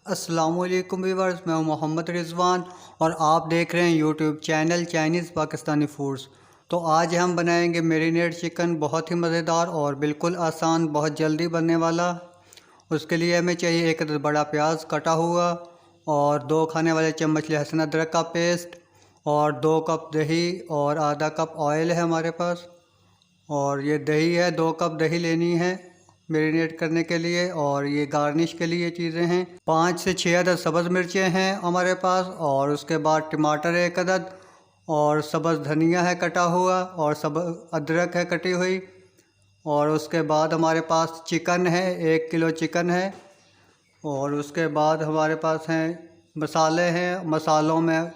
अस्सलामुअलैकुम व्यूअर्स, मैं हूं मोहम्मद रिजवान और आप देख रहे हैं YouTube channel Chinese Pakistani foods. तो आज हम बनाएंगे मैरिनेट चिकन, बहुत ही मज़ेदार और बिल्कुल आसान, बहुत जल्दी बनने वाला। उसके लिए हमें चाहिए एक अदद बड़ा प्याज कटा हुआ और 2 खाने वाले चम्मच लहसुन अदरक का पेस्ट और 2 कप दही और आधा कप ऑयल है हमारे पास। और ये दही है, 2 कप दही लेनी है मैरिनेट करने के लिए। और ये गार्निश के लिए चीज़ें हैं, 5 से 6 अदद सब्ज़ मिर्चें हैं हमारे पास। और उसके बाद टमाटर एक अदद और सब्ज़ धनिया है कटा हुआ और सब अदरक है कटी हुई। और उसके बाद हमारे पास चिकन है, 1 किलो चिकन है। और उसके बाद हमारे पास हैं मसाले हैं, मसालों में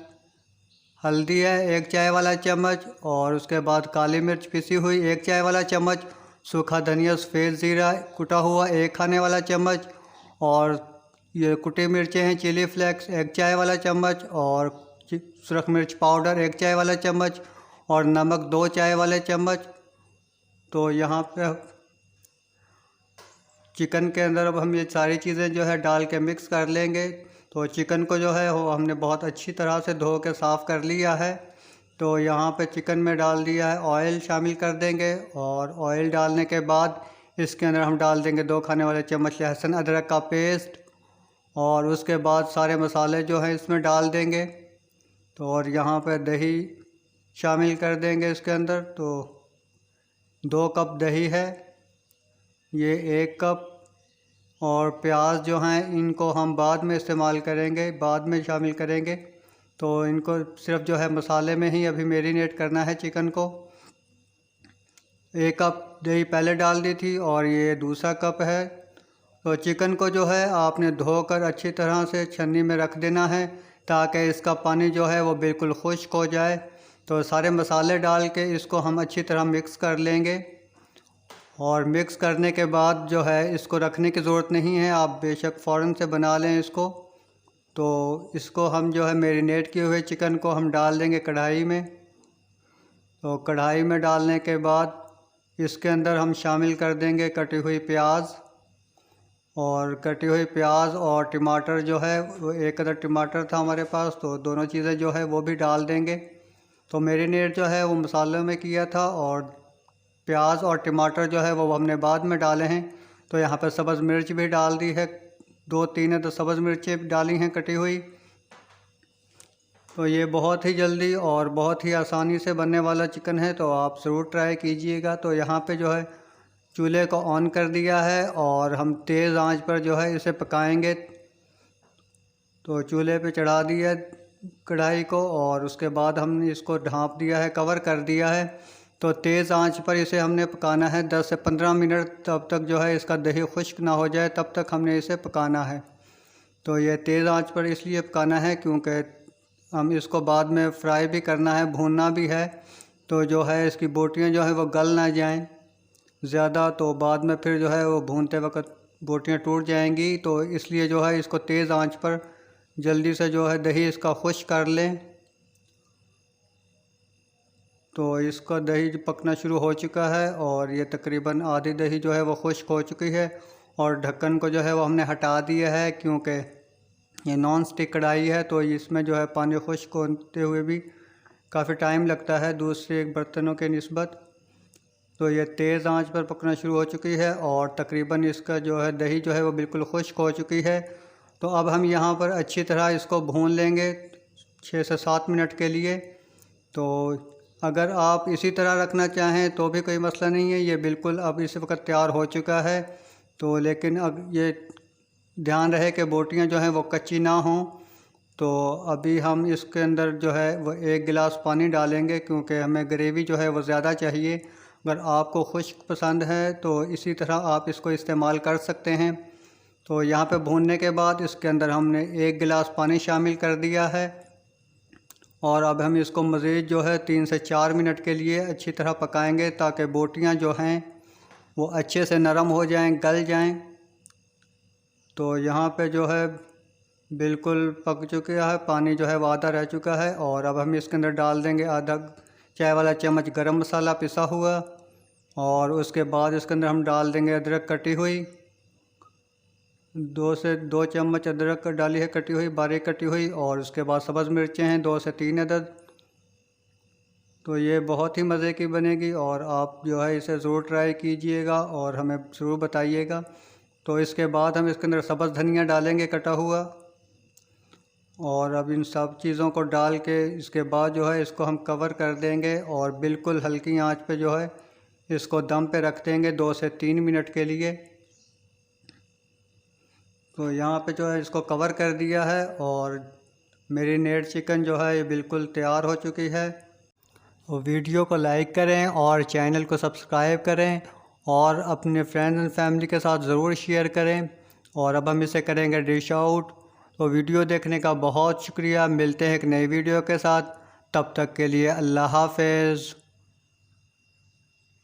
हल्दी है 1 चाय वाला चम्मच और उसके बाद काली मिर्च पिसी हुई 1 चाय वाला चम्मच, सूखा धनिया सफ़ेद ज़ीरा कुटा हुआ 1 खाने वाला चम्मच। और ये कुटी मिर्चें हैं चिली फ्लेक्स 1 चाय वाला चम्मच और सुरख मिर्च पाउडर 1 चाय वाला चम्मच और नमक 2 चाय वाले चम्मच। तो यहाँ पे चिकन के अंदर अब हम ये सारी चीज़ें जो है डाल के मिक्स कर लेंगे। तो चिकन को जो है वो हमने बहुत अच्छी तरह से धो के साफ़ कर लिया है। तो यहाँ पे चिकन में डाल दिया है, ऑयल शामिल कर देंगे। और ऑयल डालने के बाद इसके अंदर हम डाल देंगे 2 खाने वाले चम्मच लहसुन अदरक का पेस्ट। और उसके बाद सारे मसाले जो हैं इसमें डाल देंगे। तो और यहाँ पे दही शामिल कर देंगे इसके अंदर। तो 2 कप दही है, ये 1 कप। और प्याज जो हैं इनको हम बाद में इस्तेमाल करेंगे, बाद में शामिल करेंगे। तो इनको सिर्फ जो है मसाले में ही अभी मैरिनेट करना है चिकन को। 1 कप दही पहले डाल दी थी और ये दूसरा कप है। तो चिकन को जो है आपने धोकर अच्छी तरह से छन्नी में रख देना है ताकि इसका पानी जो है वो बिल्कुल खुश्क हो जाए। तो सारे मसाले डाल के इसको हम अच्छी तरह मिक्स कर लेंगे। और मिक्स करने के बाद जो है इसको रखने की ज़रूरत नहीं है, आप बेशक फ़ौरन से बना लें इसको। तो इसको हम जो है मैरिनेट किए हुए चिकन को हम डाल देंगे कढ़ाई में। तो कढ़ाई में डालने के बाद इसके अंदर हम शामिल कर देंगे कटी हुई प्याज। और कटी हुई प्याज और टमाटर जो है वो 1 अदद टमाटर था हमारे पास, तो दोनों चीज़ें जो है वो भी डाल देंगे। तो मैरिनेट जो है वो मसालों में किया था और प्याज और टमाटर जो है वो हमने बाद में डाले हैं। तो यहाँ पर सब्ज़ मिर्च भी डाल दी है, 2-3 अदद सब्ज़ मिर्चें डाली हैं कटी हुई। तो ये बहुत ही जल्दी और बहुत ही आसानी से बनने वाला चिकन है, तो आप ज़रूर ट्राई कीजिएगा। तो यहाँ पे जो है चूल्हे को ऑन कर दिया है और हम तेज़ आंच पर जो है इसे पकाएंगे। तो चूल्हे पे चढ़ा दिया कढ़ाई को और उसके बाद हमने इसको ढाँप दिया है, कवर कर दिया है। तो तेज़ आंच पर इसे हमने पकाना है 10 से 15 मिनट, तब तक जो है इसका दही खुश्क ना हो जाए, तब तक हमने इसे पकाना है। तो ये तेज़ आंच पर इसलिए पकाना है क्योंकि हम इसको बाद में फ्राई भी करना है, भूनना भी है। तो जो है इसकी बोटियाँ जो है वो गल ना जाएं ज़्यादा, तो बाद में फिर जो है वो भूनते वक्त बोटियाँ टूट जाएंगी। तो इसलिए जो है इसको तेज़ आंच पर जल्दी से जो है दही इसका खुश्क कर लें। तो इसका दही पकना शुरू हो चुका है और ये तकरीबन आधी दही जो है वो खुश्क हो चुकी है। और ढक्कन को जो है वो हमने हटा दिया है क्योंकि ये नॉन स्टिक कढ़ाई है, तो इसमें जो है पानी खुश्क होते हुए भी काफ़ी टाइम लगता है दूसरे बर्तनों के निस्बत। तो ये तेज़ आंच पर पकना शुरू हो चुकी है और तकरीबन इसका जो है दही जो है वो बिल्कुल खुश्क हो चुकी है। तो अब हम यहाँ पर अच्छी तरह इसको भून लेंगे 6 से 7 मिनट के लिए। तो अगर आप इसी तरह रखना चाहें तो भी कोई मसला नहीं है, ये बिल्कुल अब इस वक्त तैयार हो चुका है। तो लेकिन अब ये ध्यान रहे कि बोटियाँ जो हैं वो कच्ची ना हों। तो अभी हम इसके अंदर जो है वो 1 गिलास पानी डालेंगे क्योंकि हमें ग्रेवी जो है वो ज़्यादा चाहिए। अगर आपको खुश्क पसंद है तो इसी तरह आप इसको इस्तेमाल कर सकते हैं। तो यहाँ पे भूनने के बाद इसके अंदर हमने 1 गिलास पानी शामिल कर दिया है। और अब हम इसको मज़ीद जो है 3 से 4 मिनट के लिए अच्छी तरह पकाएंगे ताकि बोटियाँ जो हैं वो अच्छे से नरम हो जाएं, गल जाएं। तो यहाँ पे जो है बिल्कुल पक चुका है, पानी जो है वो आधा रह चुका है। और अब हम इसके अंदर डाल देंगे आधा चाय वाला चम्मच गरम मसाला पिसा हुआ। और उसके बाद इसके अंदर हम डाल देंगे अदरक कटी हुई, 2 चम्मच अदरक डाली है कटी हुई, बारीक कटी हुई, और उसके बाद सब्ज़ मिर्चें हैं 2 से 3 अदद। तो ये बहुत ही मज़े की बनेगी और आप जो है इसे ज़रूर ट्राई कीजिएगा और हमें ज़रूर बताइएगा। तो इसके बाद हम इसके अंदर सब्ज़ धनिया डालेंगे कटा हुआ, और अब इन सब चीज़ों को डाल के इसके बाद जो है इसको हम कवर कर देंगे और बिल्कुल हल्की आंच पे जो है इसको दम पे रख देंगे 2 से 3 मिनट के लिए। तो यहाँ पे जो है इसको कवर कर दिया है और मैरिनेट चिकन जो है ये बिल्कुल तैयार हो चुकी है। तो वीडियो को लाइक करें और चैनल को सब्सक्राइब करें और अपने फ्रेंड्स एंड फैमिली के साथ ज़रूर शेयर करें। और अब हम इसे करेंगे डिश आउट। तो वीडियो देखने का बहुत शुक्रिया। मिलते हैं एक नई वीडियो के साथ, तब तक के लिए अल्लाह हाफ़िज़।